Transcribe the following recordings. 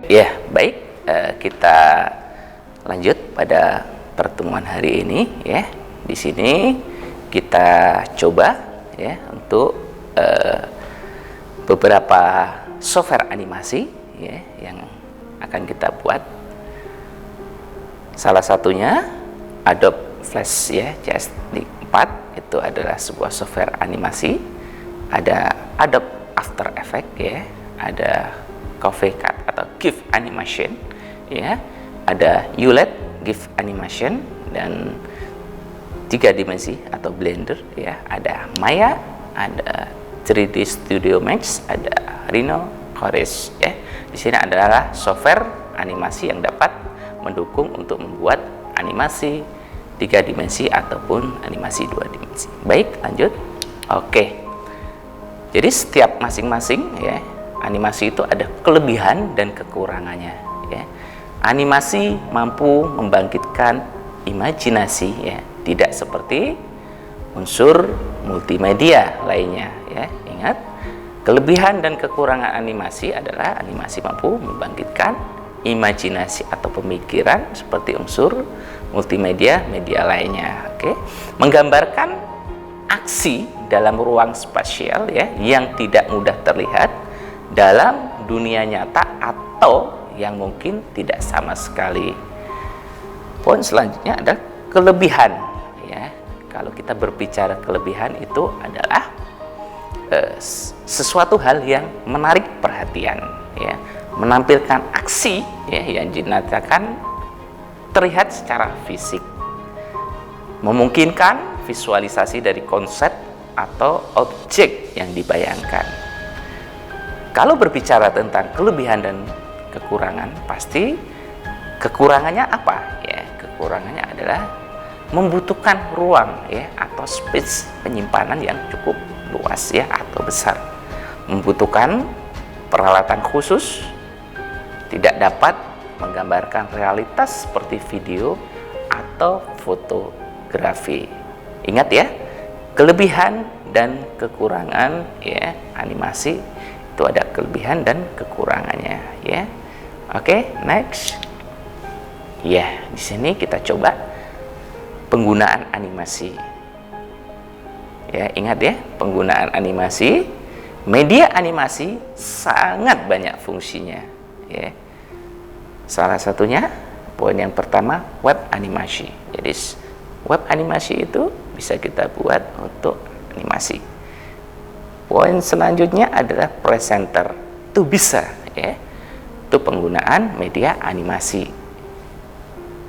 Ya, baik. Kita lanjut pada pertemuan hari ini ya. Di sini kita coba ya untuk beberapa software animasi ya yang akan kita buat. Salah satunya Adobe Flash ya, CS4 itu adalah sebuah software animasi. Ada Adobe After Effects ya, ada CoveCut atau GIF animation ya, ada ULED GIF animation dan 3 dimensi atau Blender ya, ada Maya, ada 3D Studio Max, ada Rhino, Chorus ya. Di sini adalah software animasi yang dapat mendukung untuk membuat animasi 3 dimensi ataupun animasi 2 dimensi. Baik, lanjut. Oke. Jadi setiap masing-masing ya animasi itu ada kelebihan dan kekurangannya ya. Animasi mampu membangkitkan imajinasi ya, tidak seperti unsur multimedia lainnya ya. Ingat, kelebihan dan kekurangan animasi adalah animasi mampu membangkitkan imajinasi atau pemikiran seperti unsur multimedia media lainnya. Oke. Menggambarkan aksi dalam ruang spasial ya yang tidak mudah terlihat dalam dunia nyata atau yang mungkin tidak sama sekali. Poin selanjutnya adalah kelebihan ya. Kalau kita berbicara kelebihan itu adalah sesuatu hal yang menarik perhatian ya, menampilkan aksi ya yang dinyatakan terlihat secara fisik, memungkinkan visualisasi dari konsep atau objek yang dibayangkan. Kalau berbicara tentang kelebihan dan kekurangan, pasti kekurangannya apa? Ya, kekurangannya adalah membutuhkan ruang ya atau space penyimpanan yang cukup luas ya atau besar. Membutuhkan peralatan khusus, tidak dapat menggambarkan realitas seperti video atau fotografi. Ingat ya, kelebihan dan kekurangan ya animasi itu ada kelebihan dan kekurangannya ya. Oke, next. Ya, di sini kita coba penggunaan animasi. Ya, ingat ya, penggunaan animasi, media animasi sangat banyak fungsinya ya. Salah satunya poin yang pertama web animasi. Jadi web animasi itu bisa kita buat untuk animasi. Poin selanjutnya adalah presenter. Itu bisa ya. Itu penggunaan media animasi.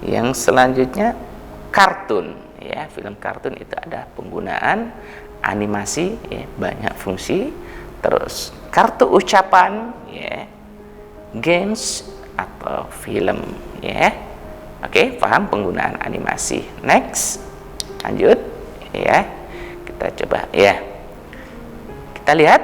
Yang selanjutnya kartun ya, film kartun itu ada penggunaan animasi ya, banyak fungsi. Terus kartu ucapan ya, games atau film ya. Oke, paham penggunaan animasi. Next. Lanjut ya. Kita coba ya. Kita lihat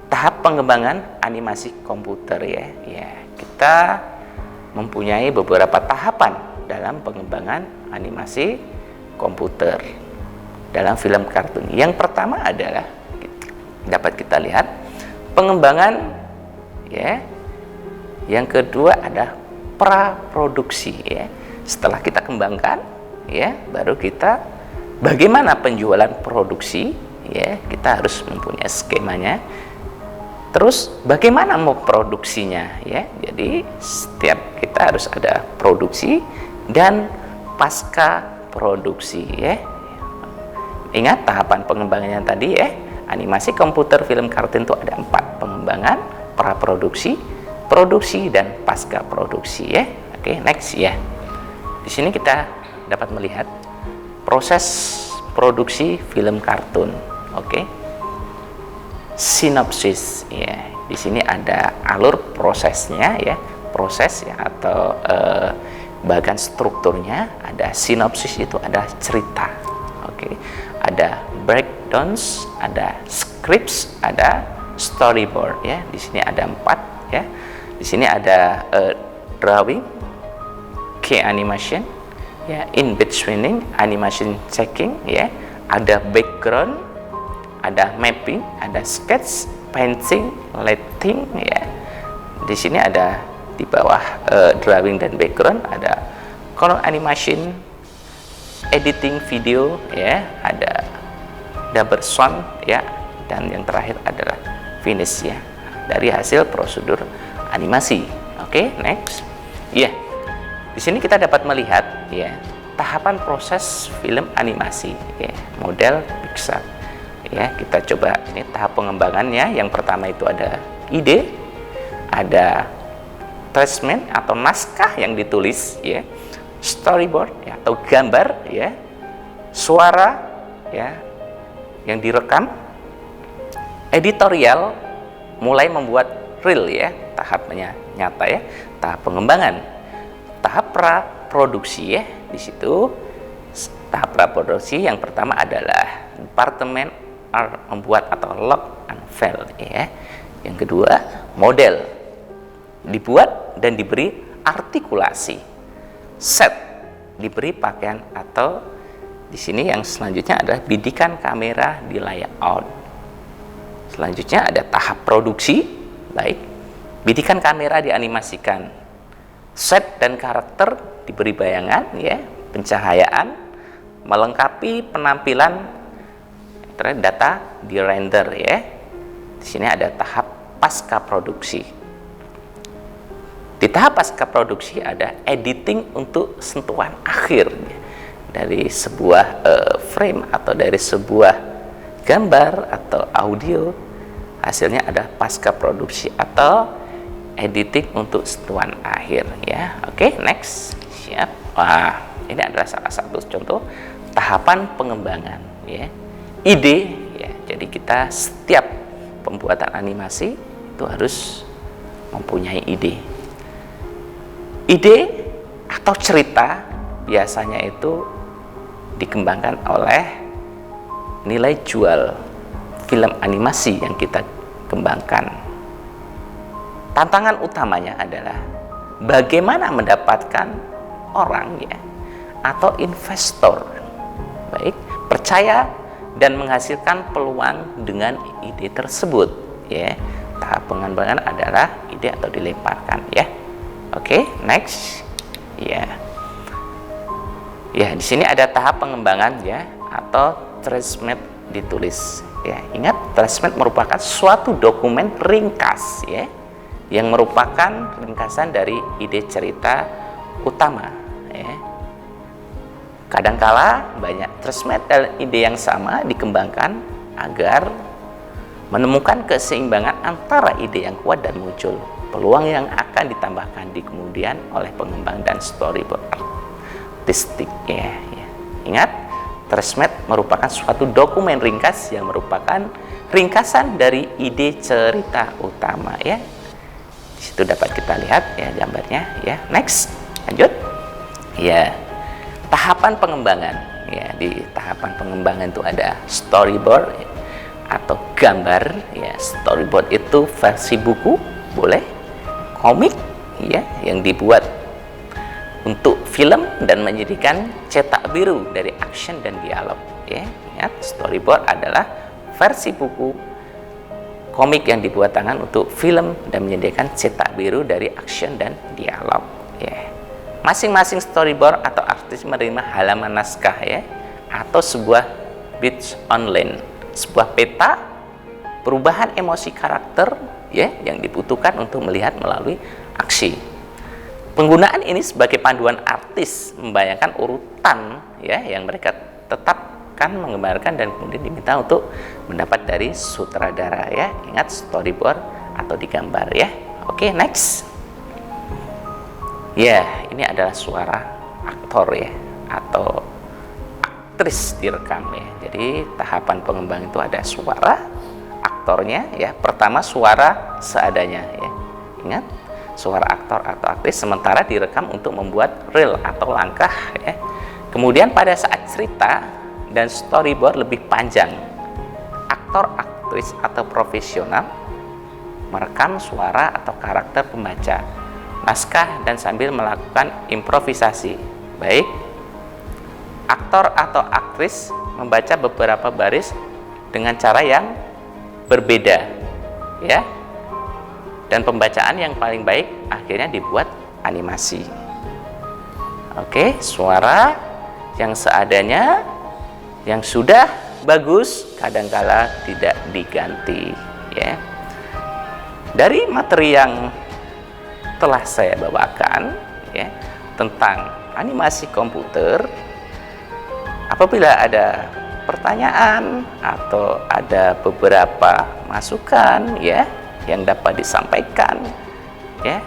tahap pengembangan animasi komputer ya. Ya, kita mempunyai beberapa tahapan dalam pengembangan animasi komputer dalam film kartun. Yang pertama adalah dapat kita lihat pengembangan ya. Yang kedua ada praproduksi ya. Setelah kita kembangkan ya, baru kita bagaimana penjualan produksi ya, kita harus mempunyai skemanya. Terus bagaimana mau produksinya ya. Jadi setiap kita harus ada produksi dan pasca produksi ya. Ingat tahapan pengembangannya tadi ya. Animasi komputer film kartun itu ada 4, pengembangan, praproduksi, produksi dan pasca produksi ya. Oke, next ya. Di sini kita dapat melihat proses produksi film kartun. Oke. Sinopsis ya. Di sini ada alur prosesnya ya, proses ya atau bagian strukturnya. Ada sinopsis, itu ada cerita. Oke. Ada breakdowns, ada scripts, ada storyboard ya. Di sini ada 4 ya. Di sini ada drawing, key animation ya, in betweening, animation checking ya, ada background, ada mapping, ada sketch, painting, lighting ya. Di sini ada di bawah drawing dan background ada color animation, editing video ya, ada double sound ya, dan yang terakhir adalah finish ya dari hasil prosedur animasi. Oke, next. Ya. Di sini kita dapat melihat ya tahapan proses film animasi ya, model Pixar. Ya, kita coba ini tahap pengembangannya. Yang pertama itu ada ide, ada tracement atau naskah yang ditulis ya, storyboard ya, atau gambar ya, suara ya yang direkam, editorial, mulai membuat reel ya, tahapnya nyata ya, tahap pengembangan, tahap praproduksi ya. Di situ tahap praproduksi yang pertama adalah departemen membuat atau lock and file ya. Yang kedua model, dibuat dan diberi artikulasi, set, diberi pakaian, atau di sini yang selanjutnya adalah bidikan kamera di layout. Selanjutnya ada tahap produksi, baik, bidikan kamera dianimasikan, set dan karakter diberi bayangan ya, pencahayaan, melengkapi penampilan, data di render ya. Di sini ada tahap pasca produksi. Di tahap pasca produksi ada editing untuk sentuhan akhir dari sebuah frame atau dari sebuah gambar atau audio. Hasilnya ada pasca produksi atau editing untuk sentuhan akhir ya. Oke, next. Siap. Wah, ini adalah salah satu contoh tahapan pengembangan ya. Ide ya. Jadi kita setiap pembuatan animasi itu harus mempunyai ide. Ide atau cerita biasanya itu dikembangkan oleh nilai jual film animasi yang kita kembangkan. Tantangan utamanya adalah bagaimana mendapatkan orang ya atau investor baik percaya dan menghasilkan peluang dengan ide tersebut ya. Tahap pengembangan adalah ide atau dilemparkan ya. Oke, next. Ya. Ya, di sini ada tahap pengembangan ya atau tracement ditulis. Ya, ingat tracement merupakan suatu dokumen ringkas ya yang merupakan ringkasan dari ide cerita utama ya. Kadangkala banyak tracement dan ide yang sama dikembangkan agar menemukan keseimbangan antara ide yang kuat dan muncul peluang yang akan ditambahkan di kemudian oleh pengembang dan storyboard artistik ya. Ingat, tracement merupakan suatu dokumen ringkas yang merupakan ringkasan dari ide cerita utama ya. Di situ dapat kita lihat ya gambarnya ya. Next, lanjut. Ya, tahapan pengembangan ya. Di tahapan pengembangan itu ada storyboard ya, atau gambar ya. Storyboard itu versi buku boleh, komik ya yang dibuat untuk film dan menjadikan cetak biru dari action dan dialog ya. Ingat, storyboard adalah versi buku, komik yang dibuat tangan untuk film dan menyediakan cetak biru dari action dan dialog ya. Masing-masing storyboard atau artis menerima halaman naskah ya atau sebuah bits online, sebuah peta perubahan emosi karakter ya yang dibutuhkan untuk melihat melalui aksi. Penggunaan ini sebagai panduan artis membayangkan urutan ya yang mereka tetapkan menggambarkan dan kemudian diminta untuk mendapat dari sutradara ya. Ingat, storyboard atau digambar ya. Oke, next. Ya, ini adalah suara aktor ya atau aktris direkam ya. Jadi tahapan pengembang itu ada suara aktornya ya. Pertama suara seadanya ya. Ingat, suara aktor atau aktris sementara direkam untuk membuat reel atau langkah ya. Kemudian pada saat cerita dan storyboard lebih panjang, aktor, aktris atau profesional merekam suara atau karakter pembaca naskah dan sambil melakukan improvisasi. Baik, aktor atau aktris membaca beberapa baris dengan cara yang berbeda ya. dan pembacaan yang paling baik akhirnya dibuat animasi. Oke, suara yang seadanya, yang sudah bagus kadangkala tidak diganti ya. Dari materi yang telah saya bawakan ya tentang animasi komputer, apabila ada pertanyaan atau ada beberapa masukan ya yang dapat disampaikan ya,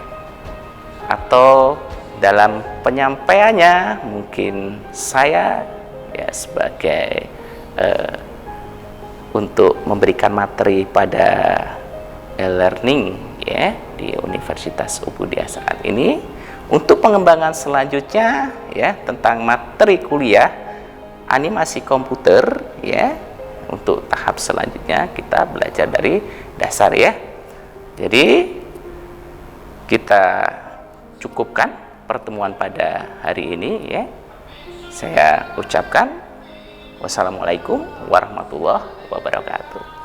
atau dalam penyampaiannya mungkin saya ya sebagai untuk memberikan materi pada e-learning ya di Universitas Ubudiyah saat ini, untuk pengembangan selanjutnya ya tentang materi kuliah animasi komputer ya, untuk tahap selanjutnya kita belajar dari dasar ya. Jadi kita cukupkan pertemuan pada hari ini ya. Saya ucapkan wassalamualaikum warahmatullahi wabarakatuh.